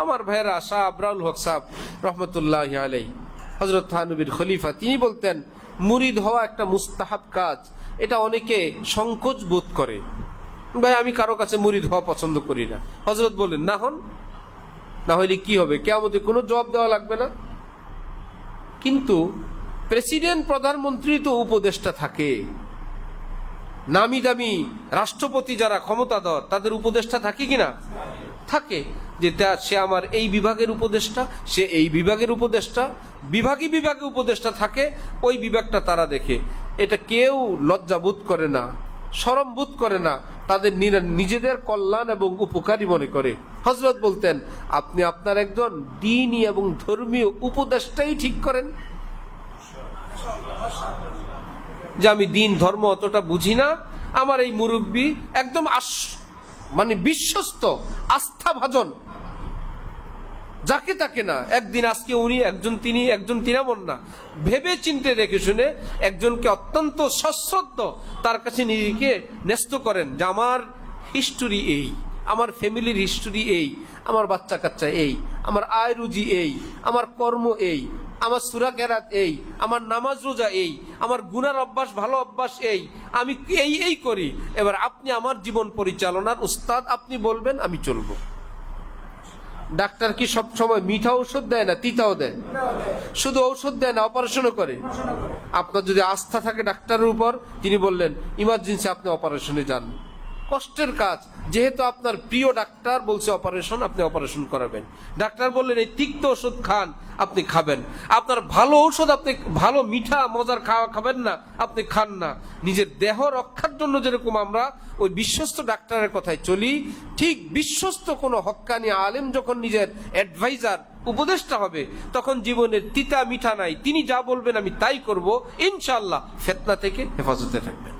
আমার ভাইয়েরা, শাহ আবরাউল হক সাহেব রহমতুল্লাহ আলাইহি, হযরত থানবীর খলিফা, তিনি বলতেন মুরিদ হওয়া একটা মুস্তাহাব কাজ। এটা অনেকে সংকোচ বোধ করে, ভাই আমি কারো কাছে মুরিদ হওয়া পছন্দ করি না। হযরত বলেন না হন, না হইলে কি হবে, কিয়ামতে কোনো জবাব দেওয়া লাগবে না। কিন্তু প্রেসিডেন্ট, প্রধানমন্ত্রী তো উপদেষ্টা থাকে, নামি দামি রাষ্ট্রপতি যারা ক্ষমতাধর তাদের উপদেষ্টা থাকে কিনা? থাকে। যে সে আমার এই বিভাগের উপদেষ্টা, সে এই বিভাগের উপদেষ্টা, বিভাগে বিভাগে উপদেষ্টা থাকে, ওই বিভাগটা তারা দেখে। এটা কেউ লজ্জা বোধ করে না, শরম বোধ করে না, তাদের নিজেদের কল্যাণ এবং উপকারী মনে করে। হযরত বলতেন আপনি আপনার একজন দ্বীনি এবং ধর্মীয় উপদেষ্টাই ঠিক করেন, যে আমি দিন ধর্ম অতটা বুঝি না, আমার এই মুরব্বী একদম মানে বিশ্বস্ত আস্থাভাজন, যাকে তাকে না, একদিন আজকে উনি একজন তিনি, একজন তিনামন না, ভেবে চিন্তে দেখে শুনে একজনকে অত্যন্ত সশ্রদ্ধ তার কাছে নিজেকে ন্যস্ত করেন, যে আমার হিস্টোরি এই, আমার ফ্যামিলির হিস্টোরি এই, আমার বাচ্চা কাচ্চা এই, আমার আয় রুজি এই, আমার কর্ম এই, আমার সূরা কেরাত এই, আমার নামাজ রোজা এই, আমার গুনার অভ্যাস ভালো অভ্যাস এই, আমি এই এই করি, এবার আপনি আমার জীবন পরিচালনার উস্তাদ, আপনি বলবেন আমি চলবো। ডাক্তার কি সব সময় মিঠা ঔষধ দেয় না তিতাও দেয়? শুধু ঔষধ দেয় না, অপারেশনও করে। আপনার যদি আস্থা থাকে ডাক্তারের উপর, তিনি বললেন ইমার্জেন্সি আপনি অপারেশনে যান, কষ্টের কাজ, যেহেতু আপনার প্রিয় ডাক্তার বলছে অপারেশন, আপনি অপারেশন করাবেন। ডাক্তার বললেন এই তিক্ত ওষুধ খান, আপনি খাবেন। আপনার ভালো ঔষধ, আপনি ভালো মিঠা মজার খাওয়া খাবেন না, আপনি খান না। নিজের দেহ রক্ষার জন্য যেরকম আমরা ওই বিশ্বস্ত ডাক্তারের কথায় চলি, ঠিক বিশ্বস্ত কোনো হক্কানি আলেম যখন নিজের অ্যাডভাইজার, উপদেষ্টা হবে, তখন জীবনের তিতা মিঠা নাই, তিনি যা বলবেন আমি তাই করব, ইনশাআল্লাহ ফিতনা থেকে হেফাজতে থাকবেন।